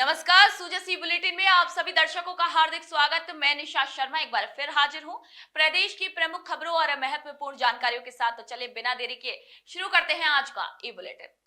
नमस्कार, सुजसी बुलेटिन में आप सभी दर्शकों का हार्दिक स्वागत। मैं निशा शर्मा एक बार फिर हाजिर हूं प्रदेश की प्रमुख खबरों और महत्वपूर्ण जानकारियों के साथ। तो चले बिना देरी के शुरू करते हैं आज का ई बुलेटिन।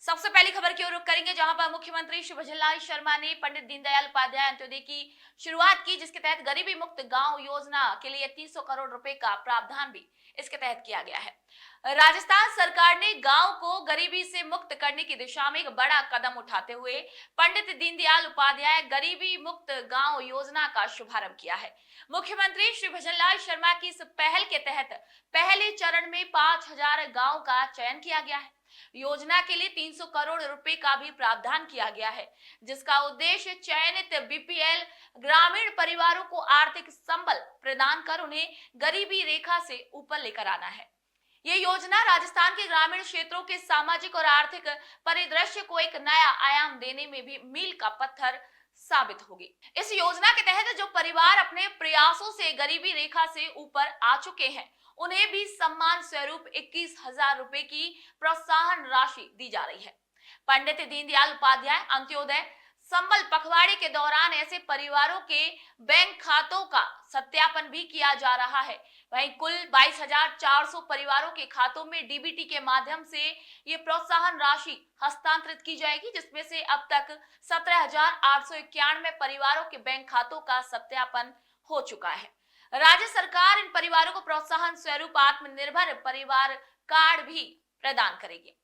सबसे पहली खबर की ओर रुख करेंगे, जहां पर मुख्यमंत्री श्री भजनलाल शर्मा ने पंडित दीनदयाल उपाध्याय अंत्योदय की शुरुआत की, जिसके तहत गरीबी मुक्त गांव योजना के लिए 300 करोड़ रुपए का प्रावधान भी इसके तहत किया गया है। राजस्थान सरकार ने गांव को गरीबी से मुक्त करने की दिशा में एक बड़ा कदम उठाते हुए पंडित दीनदयाल उपाध्याय गरीबी मुक्त गांव योजना का शुभारंभ किया है। मुख्यमंत्री श्री भजनलाल शर्मा की इस पहल के तहत पहले चरण में 5000 गांव का चयन किया गया है। योजना के लिए 300 करोड़ रुपए का भी प्रावधान किया गया है, जिसका उद्देश्य चयनित बीपीएल ग्रामीण परिवारों को आर्थिक संबल प्रदान कर उन्हें गरीबी रेखा से ऊपर लेकर आना है। ये योजना राजस्थान के ग्रामीण क्षेत्रों के सामाजिक और आर्थिक परिदृश्य को एक नया आयाम देने में भी मील का पत्थर साबित होगी। इस योजना के तहत जो परिवार अपने प्रयासों से गरीबी रेखा से ऊपर आ चुके हैं, उन्हें भी सम्मान स्वरूप 21,000 रुपए की प्रोत्साहन राशि दी जा रही है। पंडित दीनदयाल उपाध्याय अंत्योदय संबल पखवाड़े के दौरान ऐसे परिवारों के बैंक खातों का सत्यापन भी किया जा रहा है। वहीं कुल 22,400 परिवारों के खातों में डीबीटी के माध्यम से ये प्रोत्साहन राशि हस्तांतरित की जाएगी, जिसमें से अब तक 17,891 परिवारों के बैंक खातों का सत्यापन हो चुका है। राज्य सरकार इन परिवारों को प्रोत्साहन स्वरूप आत्मनिर्भर परिवार कार्ड भी प्रदान करेगी।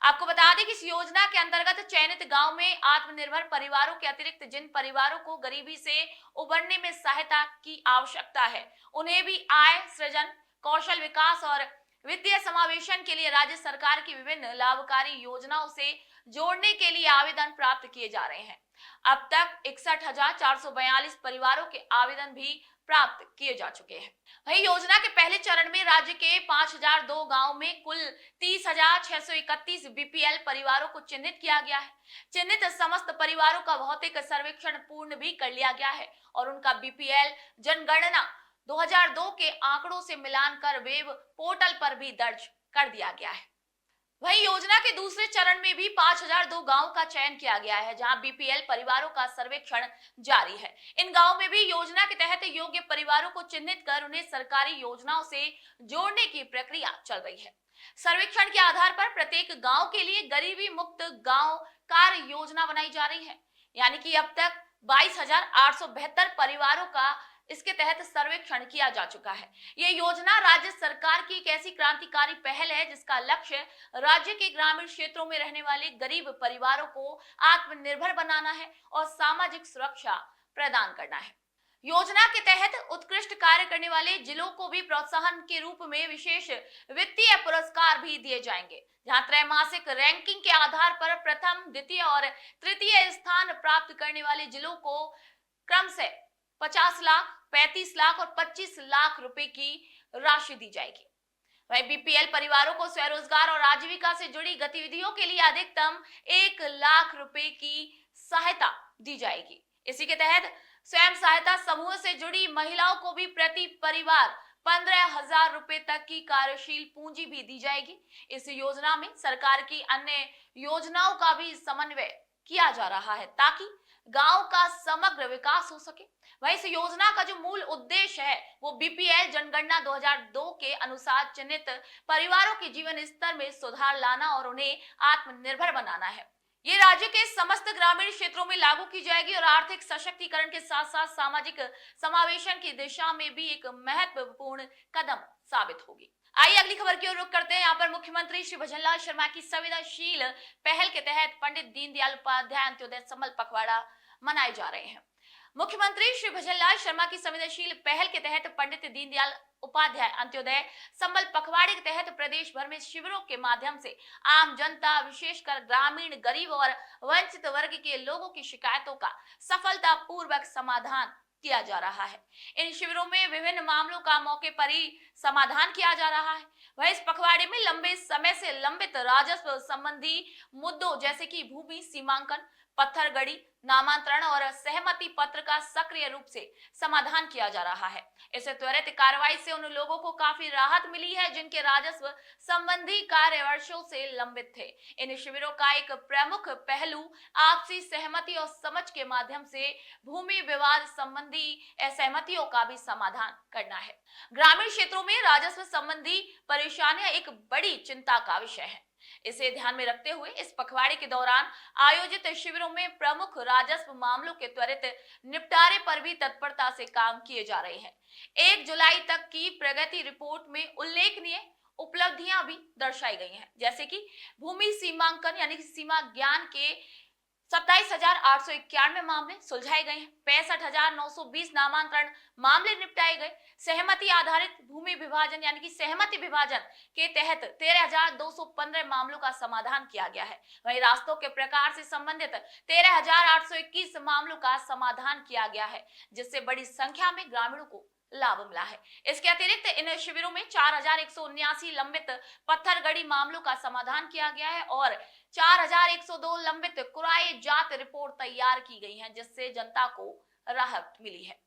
आपको बता दें कि इस योजना के अंतर्गत चयनित गांव में आत्मनिर्भर परिवारों के अतिरिक्त जिन परिवारों को गरीबी से उबरने में सहायता की आवश्यकता है, उन्हें भी आय सृजन, कौशल विकास और वित्तीय समावेशन के लिए राज्य सरकार की विभिन्न लाभकारी योजनाओं से जोड़ने के लिए आवेदन प्राप्त किए जा रहे हैं। अब तक 61,442 परिवारों के आवेदन भी प्राप्त किए जा चुके हैं। वही योजना के पहले चरण में राज्य के 5,002 गांव में कुल 30,631 बीपीएल परिवारों को चिन्हित किया गया है। चिन्हित समस्त परिवारों का भौतिक सर्वेक्षण पूर्ण भी कर लिया गया है और उनका बीपीएल जनगणना 2002 के आंकड़ों से मिलान कर वेब पोर्टल पर भी दर्ज कर दिया गया है। वहीं योजना के दूसरे चरण में भी 5,002 गांव का चयन किया गया है, जहां बीपीएल परिवारों का सर्वेक्षण जारी है। इन गांव में भी योजना के तहत योग्य परिवारों को चिन्हित कर उन्हें सरकारी योजनाओं से जोड़ने की प्रक्रिया चल रही है। सर्वेक्षण के आधार पर प्रत्येक गांव के लिए गरीबी मुक्त गांव कार्य योजना बनाई जा रही है। यानी कि अब तक 22,872 परिवारों का इसके तहत सर्वेक्षण किया जा चुका है। ये योजना राज्य सरकार की एक ऐसी क्रांतिकारी पहल है, जिसका लक्ष्य राज्य के ग्रामीण क्षेत्रों में रहने वाले गरीब परिवारों को आत्मनिर्भर बनाना है और सामाजिक सुरक्षा प्रदान करना है। योजना के तहत उत्कृष्ट कार्य करने वाले जिलों को भी प्रोत्साहन के रूप में विशेष वित्तीय पुरस्कार भी दिए जाएंगे, जहां त्रैमासिक रैंकिंग के आधार पर प्रथम, द्वितीय और तृतीय स्थान प्राप्त करने वाले जिलों को क्रम से 50 लाख, 35 लाख और 25 लाख रुपए की राशि दी जाएगी। वहीं बीपीएल परिवारों को स्वरोजगार और आजीविका से जुड़ी गतिविधियों के लिए अधिकतम 1 लाख रुपए की सहायता दी जाएगी। इसी के तहत स्वयं सहायता समूह से जुड़ी महिलाओं को भी प्रति परिवार 15,000 रुपए तक की कार्यशील पूंजी भी दी जाएगी। इस योजना में सरकार की अन्य योजनाओं का भी समन्वय किया जा रहा है, ताकि गांव का समग्र विकास हो सके। वहीं इस योजना का जो मूल उद्देश्य है, वो बीपीएल जनगणना 2002 के अनुसार चिन्हित परिवारों के जीवन स्तर में सुधार लाना और उन्हें आत्मनिर्भर बनाना है। ये राज्य के समस्त ग्रामीण क्षेत्रों में लागू की जाएगी और आर्थिक सशक्तिकरण के साथ साथ सामाजिक समावेशन की दिशा में भी एक महत्वपूर्ण कदम साबित होगी। आइए अगली खबर की ओर रुख करते हैं। यहाँ पर मुख्यमंत्री श्री भजनलाल शर्मा की संवेदनशील पहल के तहत पंडित दीनदयाल उपाध्याय अंत्योदय संबल पखवाड़ा मनाए जा रहे हैं। मुख्यमंत्री श्री भजनलाल शर्मा की संवेदनशील पहल के तहत पंडित दीनदयाल उपाध्याय अंत्योदय संबल पखवाड़े के तहत प्रदेश भर में शिविरों के माध्यम से आम जनता, विशेषकर ग्रामीण, गरीब और वंचित वर्ग के लोगों की शिकायतों का सफलतापूर्वक समाधान किया जा रहा है। इन शिविरों में विभिन्न मामलों का मौके पर ही समाधान किया जा रहा है। वह इस पखवाड़े में लंबे समय से लंबित राजस्व संबंधी मुद्दों जैसे कि भूमि सीमांकन, पत्थरगड़ी, नामांतरण और सहमति पत्र का सक्रिय रूप से समाधान किया जा रहा है। इस त्वरित कार्रवाई से उन लोगों को काफी राहत मिली है जिनके राजस्व संबंधी कार्य वर्षों से लंबित थे। इन शिविरों का एक प्रमुख पहलू आपसी सहमति और समझ के माध्यम से भूमि विवाद संबंधी असहमतियों का भी समाधान करना है। ग्रामीण क्षेत्रों में राजस्व संबंधी परेशानियां एक बड़ी चिंता का विषय है। इसे ध्यान में रखते हुए इस पखवाड़े के दौरान आयोजित शिविरों में प्रमुख राजस्व मामलों के त्वरित निपटारे पर भी तत्परता से काम किए जा रहे हैं। 1 जुलाई तक की प्रगति रिपोर्ट में उल्लेखनीय उपलब्धियां भी दर्शाई गई हैं, जैसे कि भूमि सीमांकन यानी कि सीमा ज्ञान के 27,891 मामले सुलझाए गए हैं, 65,920 नामांतरण मामले निपटाए गए, सहमति आधारित भूमि विभाजन यानी कि सहमति विभाजन के तहत 13,215 मामलों का समाधान किया गया है। वहीं रास्तों के प्रकार से संबंधित 13,821 मामलों का समाधान किया गया है, जिससे बड़ी संख्या में ग्रामीणों को लाभ मिला है। इसके अतिरिक्त इन शिविरों में 4,179 लंबित पत्थरगड़ी मामलों का समाधान किया गया है और 4,102 लंबित कुराए जात रिपोर्ट तैयार की गई है, जिससे जनता को राहत मिली है।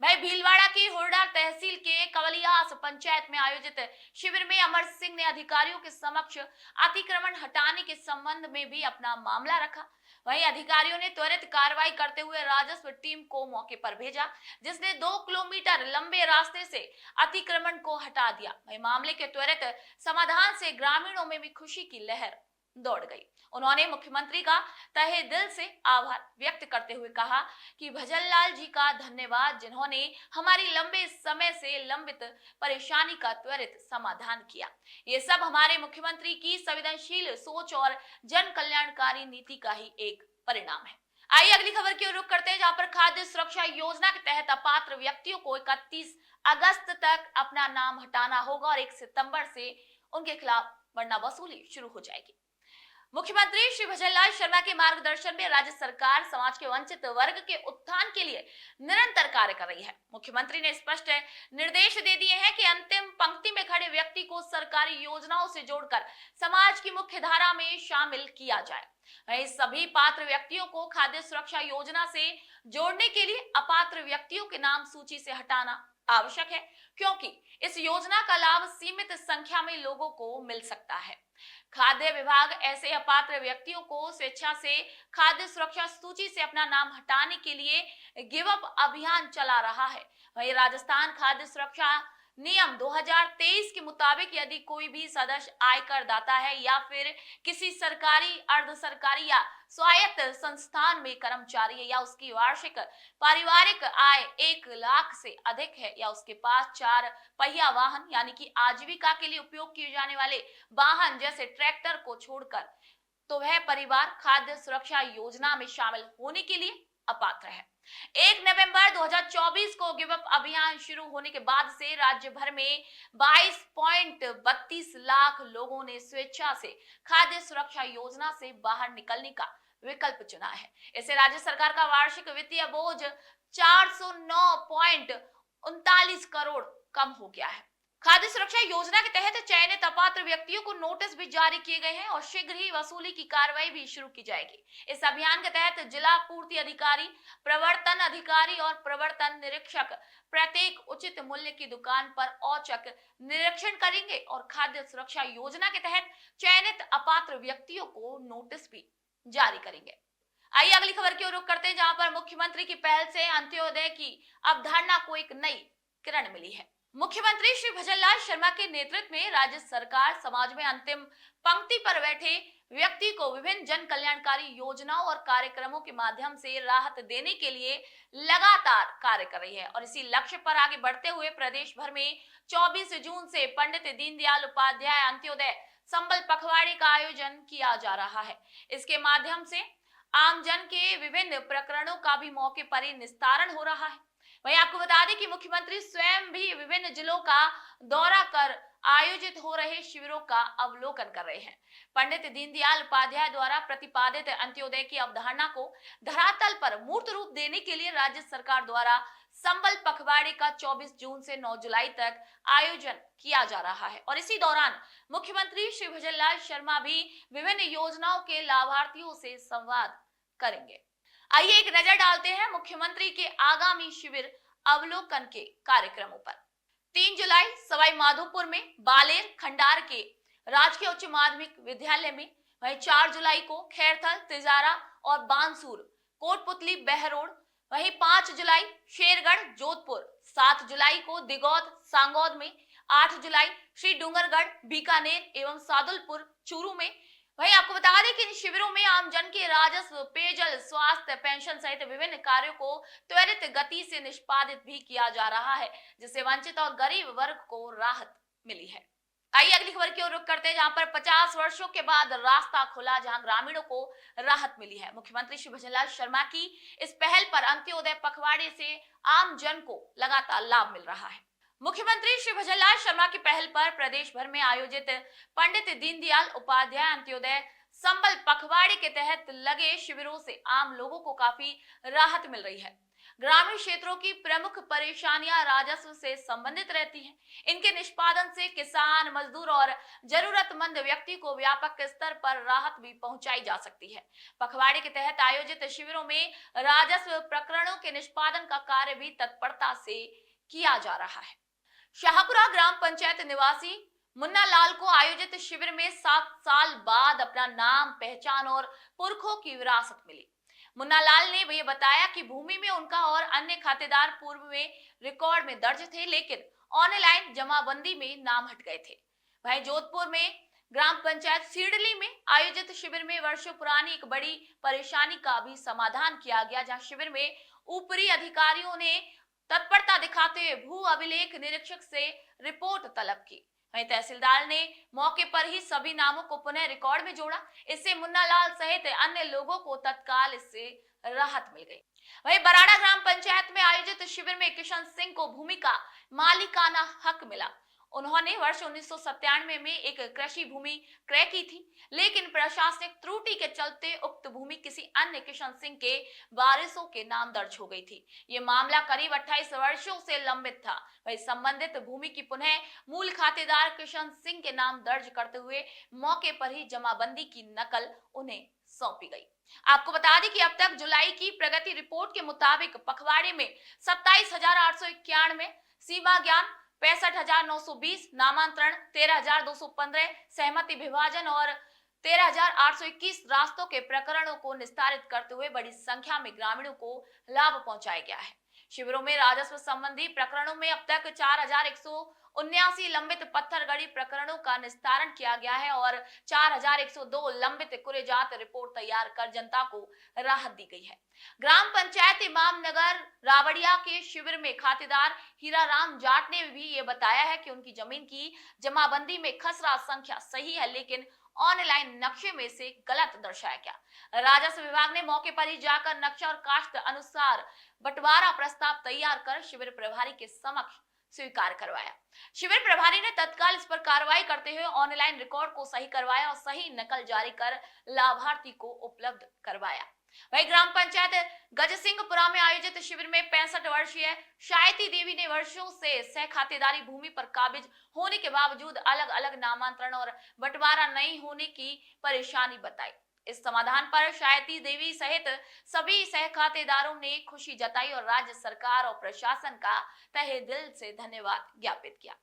वहीं भीलवाड़ा की हुरडा तहसील के कवलियास पंचायत में आयोजित शिविर में अमर सिंह ने अधिकारियों के समक्ष अतिक्रमण हटाने के संबंध में भी अपना मामला रखा। वहीं अधिकारियों ने त्वरित कार्रवाई करते हुए राजस्व टीम को मौके पर भेजा, जिसने 2 किलोमीटर लंबे रास्ते से अतिक्रमण को हटा दिया। वहीं मामले के त्वरित समाधान से ग्रामीणों में भी खुशी की लहर दौड़ गई। उन्होंने मुख्यमंत्री का तहे दिल से आभार व्यक्त करते हुए कहा कि भजनलाल जी का धन्यवाद, जिन्होंने हमारी लंबे समय से लंबित परेशानी का त्वरित समाधान किया। ये सब हमारे मुख्यमंत्री की संवेदनशील सोच और जन कल्याणकारी नीति का ही एक परिणाम है। आइए अगली खबर की ओर रुख करते हैं, जहां पर खाद्य सुरक्षा योजना के तहत अपात्र व्यक्तियों को 31 अगस्त तक अपना नाम हटाना होगा और 1 सितंबर से उनके खिलाफ वरना वसूली शुरू हो जाएगी। मुख्यमंत्री श्री भजनलाल शर्मा के मार्गदर्शन में राज्य सरकार समाज के वंचित वर्ग के उत्थान के लिए निरंतर कार्य कर रही है। मुख्यमंत्री ने स्पष्ट निर्देश दे दिए हैं कि अंतिम पंक्ति में खड़े व्यक्ति को सरकारी योजनाओं से जोड़कर समाज की मुख्य धारा में शामिल किया जाए। वहीं सभी पात्र व्यक्तियों को खाद्य सुरक्षा योजना से जोड़ने के लिए अपात्र व्यक्तियों के नाम सूची से हटाना आवश्यक है, क्योंकि इस योजना का लाभ सीमित संख्या में लोगों को मिल सकता है। खाद्य विभाग ऐसे अपात्र व्यक्तियों को स्वेच्छा से खाद्य सुरक्षा सूची से अपना नाम हटाने के लिए गिव अप अभियान चला रहा है। वहीं राजस्थान खाद्य सुरक्षा नियम 2023 के मुताबिक यदि कोई भी सदस्य आयकर दाता है या फिर किसी सरकारी, अर्ध सरकारी या स्वायत्त संस्थान में कर्मचारी है या उसकी वार्षिक पारिवारिक आय 1 लाख से अधिक है या उसके पास 4 पहिया वाहन यानी कि आजीविका के लिए उपयोग किए जाने वाले वाहन जैसे ट्रैक्टर को छोड़कर, तो वह परिवार खाद्य सुरक्षा योजना में शामिल होने के लिए अपात्र है। 1 नवंबर 2024 को गिव अप अभियान शुरू होने के बाद से राज्य भर में 22.32 लाख लोगों ने स्वेच्छा से खाद्य सुरक्षा योजना से बाहर निकलने का विकल्प चुना है। इससे राज्य सरकार का वार्षिक वित्तीय बोझ 409.39 करोड़ कम हो गया है। खाद्य सुरक्षा योजना के तहत चयनित अपात्र व्यक्तियों को नोटिस भी जारी किए गए हैं और शीघ्र ही वसूली की कार्रवाई भी शुरू की जाएगी। इस अभियान के तहत जिला पूर्ति अधिकारी, प्रवर्तन अधिकारी और प्रवर्तन निरीक्षक प्रत्येक उचित मूल्य की दुकान पर औचक निरीक्षण करेंगे और खाद्य सुरक्षा योजना के तहत चयनित अपात्र व्यक्तियों को नोटिस भी जारी करेंगे। आइए अगली खबर की ओर रुख करते हैं, जहां पर मुख्यमंत्री की पहल से अंत्योदय की अवधारणा को एक नई किरण मिली है। मुख्यमंत्री श्री भजनलाल शर्मा के नेतृत्व में राज्य सरकार समाज में अंतिम पंक्ति पर बैठे व्यक्ति को विभिन्न जन कल्याणकारी योजनाओं और कार्यक्रमों के माध्यम से राहत देने के लिए लगातार कार्य कर रही है और इसी लक्ष्य पर आगे बढ़ते हुए प्रदेश भर में 24 जून से पंडित दीनदयाल उपाध्याय अंत्योदय संबल पखवाड़े का आयोजन किया जा रहा है। इसके माध्यम से आमजन के विभिन्न प्रकरणों का भी मौके पर ही निस्तारण हो रहा है। वहीं आपको बता दें कि मुख्यमंत्री स्वयं भी विभिन्न जिलों का दौरा कर आयोजित हो रहे शिविरों का अवलोकन कर रहे हैं। पंडित दीनदयाल उपाध्याय द्वारा प्रतिपादित अंत्योदय की अवधारणा को धरातल पर मूर्त रूप देने के लिए राज्य सरकार द्वारा संबल पखवाड़े का 24 जून से 9 जुलाई तक आयोजन किया जा रहा है और इसी दौरान मुख्यमंत्री श्री भजनलाल शर्मा भी विभिन्न योजनाओं के लाभार्थियों से संवाद करेंगे। आइए एक नजर डालते हैं मुख्यमंत्री के आगामी शिविर अवलोकन के कार्यक्रमों पर। 3 जुलाई सवाई माधोपुर में बालेर खंडार के राजकीय उच्च माध्यमिक विद्यालय में, वहीं 4 जुलाई को खैरथल, तिजारा और बानसूर, कोटपुतली, बहरोड, वहीं 5 जुलाई शेरगढ़, जोधपुर, 7 जुलाई को दिगौद, सांगौद में, 8 जुलाई श्री डूंगरगढ़, बीकानेर एवं सादुलपुर, चूरू में। वहीं आपको बता दें कि इन शिविरों में आमजन के राजस्व, पेयजल, स्वास्थ्य, पेंशन सहित विभिन्न कार्यों को त्वरित गति से निष्पादित भी किया जा रहा है, जिससे वंचित और गरीब वर्ग को राहत मिली है। आइए अगली खबर की ओर रुख करते हैं, जहां पर 50 वर्षों के बाद रास्ता खुला, जहां ग्रामीणों को राहत मिली है। मुख्यमंत्री श्री भजनलाल शर्मा की इस पहल पर अंत्योदय पखवाड़े से आम जन को लगातार लाभ मिल रहा है। मुख्यमंत्री श्री भजनलाल शर्मा की पहल पर प्रदेश भर में आयोजित पंडित दीनदयाल उपाध्याय अंत्योदय संबल पखवाड़े के तहत लगे शिविरों से आम लोगों को काफी राहत मिल रही है। ग्रामीण क्षेत्रों की प्रमुख परेशानियां राजस्व से संबंधित रहती हैं। इनके निष्पादन से किसान, मजदूर और जरूरतमंद व्यक्ति को व्यापक स्तर पर राहत भी पहुंचाई जा सकती है। पखवाड़े के तहत आयोजित शिविरों में राजस्व प्रकरणों के निष्पादन का कार्य भी तत्परता से किया जा रहा है। शाहपुरा ग्राम पंचायत निवासी मुन्ना लाल को आयोजित शिविर में 7 साल बाद अपना नाम, पहचान और पुरखों की विरासत मिली। मुन्ना लाल ने ये बताया कि भूमि में उनका और अन्य खातेदार पूर्व में रिकॉर्ड में दर्ज थे, लेकिन ऑनलाइन जमाबंदी में नाम हट गए थे। वहीं जोधपुर में ग्राम पंचायत सीडली में आयोजित शिविर में वर्षों पुरानी एक बड़ी परेशानी का भी समाधान किया गया, जहां शिविर में ऊपरी अधिकारियों ने तत्परता दिखाते हुए भू अभिलेख निरीक्षक से रिपोर्ट तलब की। वहीं तहसीलदार ने मौके पर ही सभी नामों को पुनः रिकॉर्ड में जोड़ा। इससे मुन्ना लाल सहित अन्य लोगों को तत्काल इससे राहत मिल गई। वहीं बराड़ा ग्राम पंचायत में आयोजित शिविर में किशन सिंह को भूमि का मालिकाना हक मिला। उन्होंने वर्ष 1997 में एक कृषि भूमि क्रय की थी, लेकिन प्रशासनिक त्रुटि के चलते उक्त भूमि किसी अन्य किशन सिंह के वारिसों के नाम दर्ज हो गई थी। ये मामला करीब 28 वर्षों से लंबित था। वही संबंधित भूमि की पुनः मूल खातेदार किशन सिंह के नाम दर्ज करते हुए मौके पर ही जमाबंदी की नकल उन्हें सौंपी गई। आपको बता दें कि अब तक जुलाई की प्रगति रिपोर्ट के मुताबिक पखवाड़े में 27,891, सीमा ज्ञान 65,920, नामांतरण 13,215, सहमति विभाजन और 13,821 रास्तों के प्रकरणों को निस्तारित करते हुए बड़ी संख्या में ग्रामीणों को लाभ पहुंचाया गया है। शिविरों में राजस्व संबंधी प्रकरणों में अब तक 4,179 लंबित पत्थरगड़ी प्रकरणों का निस्तारण किया गया है और 4,102 लंबित कुरेजात रिपोर्ट तैयार कर जनता को राहत दी गई है। ग्राम पंचायत इमाम नगर रावड़िया के शिविर में खातेदार हीराराम जाट ने भी ये बताया है कि उनकी जमीन की जमाबंदी में खसरा संख्या सही है, लेकिन ऑनलाइन नक्शे में से गलत दर्शाया गया। राजस्व विभाग ने मौके पर ही जाकर नक्शा और काश्त अनुसार बंटवारा प्रस्ताव तैयार कर शिविर प्रभारी के समक्ष स्वीकार करवाया। शिविर प्रभारी ने तत्काल इस पर कार्रवाई करते हुए ऑनलाइन रिकॉर्ड को सही करवाया और सही नकल जारी कर लाभार्थी को उपलब्ध करवाया। वही ग्राम पंचायत गजसिंहपुरा में आयोजित शिविर में 65 वर्षीय शायती देवी ने वर्षों से सह खातेदारी भूमि पर काबिज होने के बावजूद अलग अलग नामांतरण और बंटवारा नहीं होने की परेशानी बताई। इस समाधान पर शायती देवी सहित सभी सह खातेदारों ने खुशी जताई और राज्य सरकार और प्रशासन का तहे दिल से धन्यवाद ज्ञापित किया।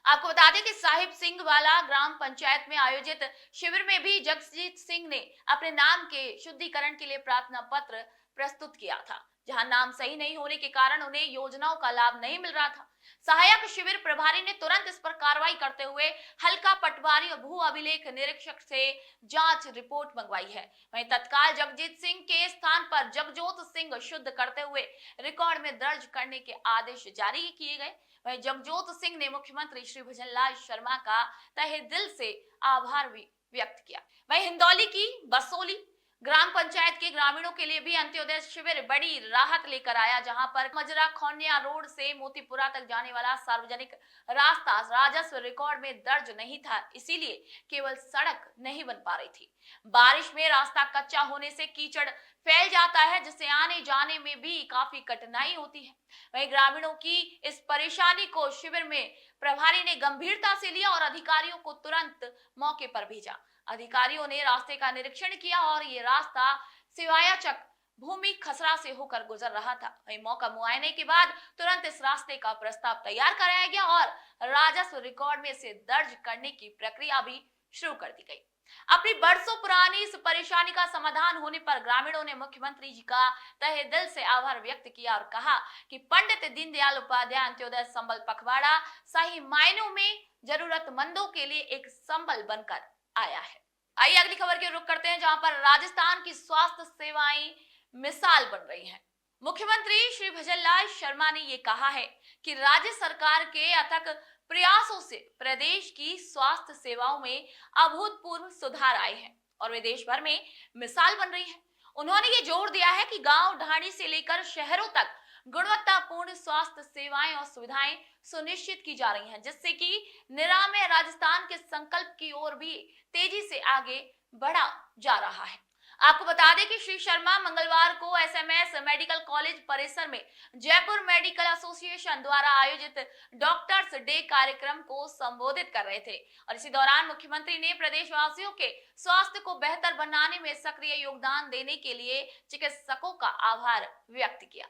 आपको बता दें कि साहिब सिंह वाला ग्राम पंचायत में आयोजित शिविर में भी जगजीत सिंह ने अपने नाम के शुद्धिकरण के लिए प्रार्थना पत्र प्रस्तुत किया था, जहां नाम सही नहीं होने के कारण उन्हें योजनाओं का लाभ नहीं मिल रहा था। सहायक शिविर प्रभारी ने तुरंत इस पर कार्रवाई करते हुए हल्का पटवारी और भू अभिलेख निरीक्षक से जांच रिपोर्ट मंगवाई है। वहीं तत्काल जगजीत सिंह के स्थान पर जगजोत सिंह शुद्ध करते हुए रिकॉर्ड में दर्ज करने के आदेश जारी किए गए। वहीं जगजोत सिंह ने मुख्यमंत्री श्री भजनलाल शर्मा का तहे दिल से आभार भी व्यक्त किया। वहीं हिंदौली की बसोली ग्राम पंचायत के ग्रामीणों के लिए भी अंत्योदय शिविर बड़ी राहत लेकर आया, जहां पर मजरा खौनिया रोड से मोतीपुरा तक जाने वाला सार्वजनिक रास्ता राजस्व रिकॉर्ड में दर्ज नहीं था, इसीलिए केवल सड़क नहीं बन पा रही थी। बारिश में रास्ता कच्चा होने से कीचड़ फैल जाता है, जिससे आने जाने में भी काफी कठिनाई होती है। वहीं ग्रामीणों की इस परेशानी को शिविर में प्रभारी ने गंभीरता से लिया और अधिकारियों को तुरंत मौके पर भेजा। अधिकारियों ने रास्ते का निरीक्षण किया और ये रास्ता सिवायाचक भूमि खसरा से होकर गुजर रहा था। वहीं मौका मुआयने के बाद तुरंत इस रास्ते का प्रस्ताव तैयार कराया गया और राजस्व रिकॉर्ड में इसे दर्ज करने की प्रक्रिया भी शुरू कर दी गई। अपनी बरसों पुरानी इस परेशानी का समाधान होने पर ग्रामीणों ने मुख्यमंत्री जी का तहे दिल से आभार व्यक्त किया और कहा कि पंडित दीनदयाल उपाध्याय अंत्योदय संबल पखवाड़ा सही मायनों में जरूरतमंदों के लिए एक संबल बनकर आया है। आइए अगली खबर की रुख करते हैं, जहां पर राजस्थान की स्वास्थ्य सेवाएं मिसाल बन रही हैं। मुख्यमंत्री श्री भजनलाल शर्मा ने ये कहा है कि राज्य सरकार के अथक प्रयासों से प्रदेश की स्वास्थ्य सेवाओं में अभूतपूर्व सुधार आए हैं और वे देश भर में मिसाल बन रही है। उन्होंने ये जोर दिया है कि गांव ढाणी से लेकर शहरों तक गुणवत्तापूर्ण स्वास्थ्य सेवाएं और सुविधाएं सुनिश्चित की जा रही हैं, जिससे कि निरामय राजस्थान के संकल्प की ओर भी तेजी से आगे बढ़ा जा रहा है। आपको बता दें कि श्री शर्मा मंगलवार को एसएमएस मेडिकल कॉलेज परिसर में जयपुर मेडिकल एसोसिएशन द्वारा आयोजित डॉक्टर्स डे कार्यक्रम को संबोधित कर रहे थे और इसी दौरान मुख्यमंत्री ने प्रदेशवासियों के स्वास्थ्य को बेहतर बनाने में सक्रिय योगदान देने के लिए चिकित्सकों का आभार व्यक्त किया।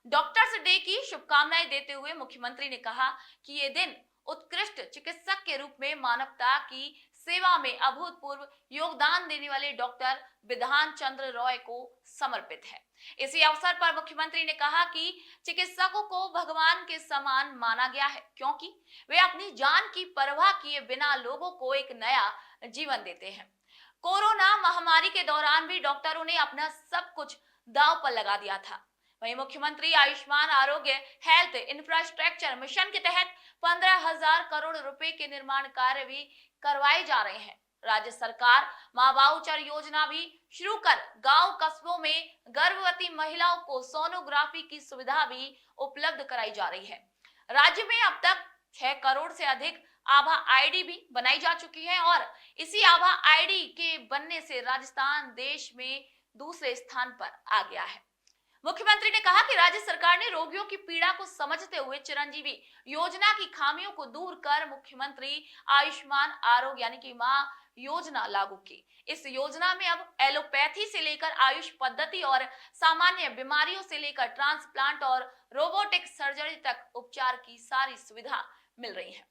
डॉक्टर्स डे की शुभकामनाएं देते हुए मुख्यमंत्री ने कहा कि ये दिन उत्कृष्ट चिकित्सक के रूप में मानवता की सेवा में अभूतपूर्व योगदान देने वाले डॉक्टर विधान चंद्र रॉय को समर्पित है। इसी अवसर पर मुख्यमंत्री ने कहा कि चिकित्सकों को भगवान के समान माना गया है, क्योंकि वे अपनी जान की परवाह किए बिना लोगों को एक नया जीवन देते हैं। कोरोना महामारी के दौरान भी डॉक्टरों ने अपना सब कुछ दांव पर लगा दिया था। वहीं मुख्यमंत्री आयुष्मान आरोग्य हेल्थ इंफ्रास्ट्रक्चर मिशन के तहत 15,000 करोड़ रुपए के निर्माण कार्य भी करवाए जा रहे हैं। राज्य सरकार मां वाउचर योजना भी शुरू कर गांव कस्बों में गर्भवती महिलाओं को सोनोग्राफी की सुविधा भी उपलब्ध कराई जा रही है। राज्य में अब तक 6 करोड़ से अधिक आभा आईडी भी बनाई जा चुकी है और इसी आभा आईडी के बनने से राजस्थान देश में दूसरे स्थान पर आ गया है। मुख्यमंत्री ने कहा कि राज्य सरकार ने रोगियों की पीड़ा को समझते हुए चिरंजीवी योजना की खामियों को दूर कर मुख्यमंत्री आयुष्मान आरोग्य यानी कि मां योजना लागू की। इस योजना में अब एलोपैथी से लेकर आयुष पद्धति और सामान्य बीमारियों से लेकर ट्रांसप्लांट और रोबोटिक सर्जरी तक उपचार की सारी सुविधा मिल रही है।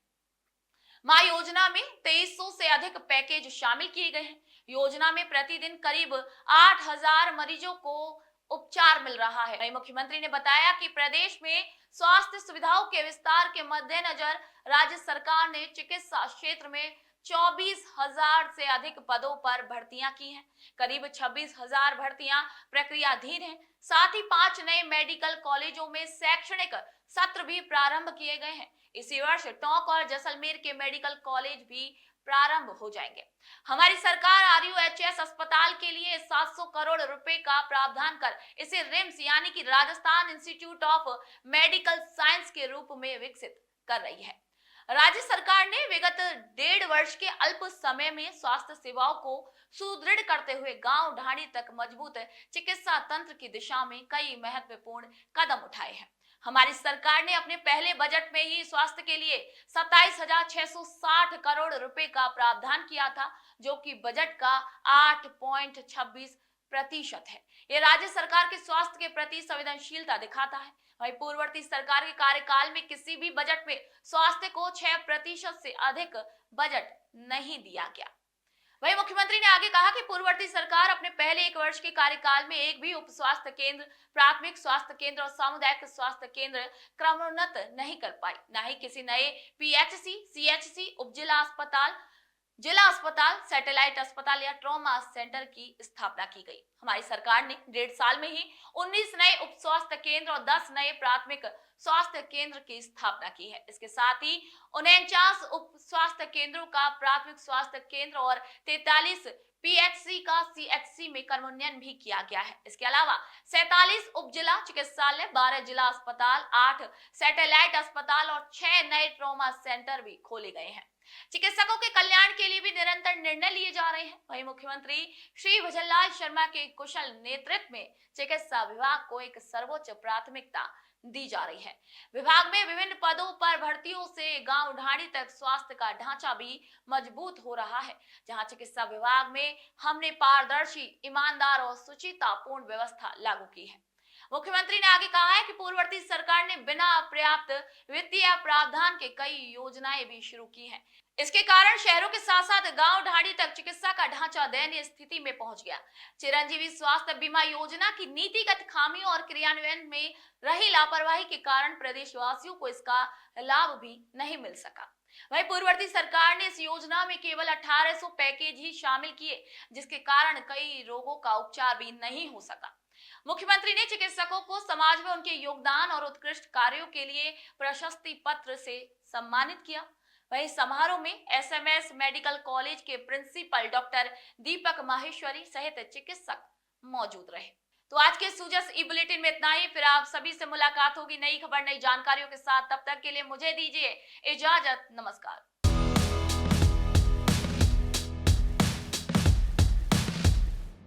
मां योजना में 2300 से अधिक पैकेज शामिल किए गए हैं। योजना में प्रतिदिन करीब 8,000 मरीजों को उपचार मिल रहा है। वहीं मुख्यमंत्री ने बताया कि प्रदेश में स्वास्थ्य सुविधाओं के विस्तार के मद्देनजर राज्य सरकार ने चिकित्सा क्षेत्र में 24,000 से अधिक पदों पर भर्तियां की हैं। करीब 26,000 भर्तियां प्रक्रियाधीन हैं। साथ ही 5 नए मेडिकल कॉलेजों में शैक्षणिक सत्र भी प्रारंभ किए गए हैं। इसी वर्ष टोंक और जैसलमेर के मेडिकल कॉलेज भी प्रारंभ हो जाएंगे। हमारी सरकार आरयूएचएस अस्पताल के लिए 700 करोड़ रुपए का प्रावधान कर इसे रिम्स यानी कि Rajasthan institute of medical science के रूप में विकसित कर रही है। राज्य सरकार ने विगत 1.5 वर्ष के अल्प समय में स्वास्थ्य सेवाओं को सुदृढ़ करते हुए गांव ढाणी तक मजबूत चिकित्सा तंत्र की दिशा में कई महत्वपूर्ण कदम उठाए हैं। हमारी सरकार ने अपने पहले बजट में ही स्वास्थ्य के लिए 27,660 करोड़ रुपए का प्रावधान किया था, जो कि बजट का 8.26% है। ये राज्य सरकार के स्वास्थ्य के प्रति संवेदनशीलता दिखाता है। वहीं पूर्ववर्ती सरकार के कार्यकाल में किसी भी बजट में स्वास्थ्य को 6% से अधिक बजट नहीं दिया गया। वहीं मुख्यमंत्री ने आगे कहा कि पूर्ववर्ती सरकार अपने पहले 1 वर्ष के कार्यकाल में एक भी उप स्वास्थ्य केंद्र, प्राथमिक स्वास्थ्य केंद्र और सामुदायिक स्वास्थ्य केंद्र क्रमोन्नत नहीं कर पाई, न ही किसी नए पीएचसी, सीएचसी, उपजिला अस्पताल, जिला अस्पताल, सैटेलाइट अस्पताल या ट्रॉमा सेंटर की स्थापना की गई। हमारी सरकार ने 1.5 साल में ही 19 नए उप स्वास्थ्य केंद्र और 10 नए प्राथमिक स्वास्थ्य केंद्र की स्थापना की है। इसके साथ ही 49 उप स्वास्थ्य केंद्रों का प्राथमिक स्वास्थ्य केंद्र और 43 पीएचसी का सीएचसी में क्रमोन्नयन भी किया गया है। इसके अलावा 47 उप जिला चिकित्सालय, 12 जिला अस्पताल, 8 सैटेलाइट अस्पताल और 6 नए ट्रॉमा सेंटर भी खोले गए हैं। चिकित्सकों के कल्याण के लिए भी निरंतर निर्णय लिए जा रहे हैं। वहीं मुख्यमंत्री श्री भजनलाल शर्मा के कुशल नेतृत्व में चिकित्सा विभाग को एक सर्वोच्च प्राथमिकता दी जा रही है। विभाग में विभिन्न पदों पर भर्तियों से गांव ढाणी तक स्वास्थ्य का ढांचा भी मजबूत हो रहा है, जहां चिकित्सा विभाग में हमने पारदर्शी, ईमानदार और सुचितापूर्ण व्यवस्था लागू की है। मुख्यमंत्री ने आगे कहा है कि पूर्ववर्ती सरकार ने बिना पर्याप्त वित्तीय प्रावधान के कई योजनाएं भी शुरू की हैं। इसके कारण शहरों के साथ साथ गांव ढाणी तक चिकित्सा का ढांचा दयनीय स्थिति में पहुंच गया। चिरंजीवी स्वास्थ्य बीमा योजना की नीतिगत खामियों और क्रियान्वयन में रही लापरवाही के कारण प्रदेशवासियों को इसका लाभ भी नहीं मिल सका। वहीं पूर्ववर्ती सरकार ने इस योजना में केवल 1800 पैकेज ही शामिल किए, जिसके कारण कई रोगों का उपचार भी नहीं हो सका। मुख्यमंत्री ने चिकित्सकों को समाज में उनके योगदान और उत्कृष्ट कार्यों के लिए प्रशस्ति पत्र से सम्मानित किया। वहीं समारोह में एसएमएस मेडिकल कॉलेज के प्रिंसिपल डॉक्टर दीपक माहेश्वरी सहित चिकित्सक मौजूद रहे। तो आज के सूजस ई बुलेटिन में इतना ही। फिर आप सभी से मुलाकात होगी नई खबर, नई जानकारियों के साथ। तब तक के लिए मुझे दीजिए इजाजत। नमस्कार।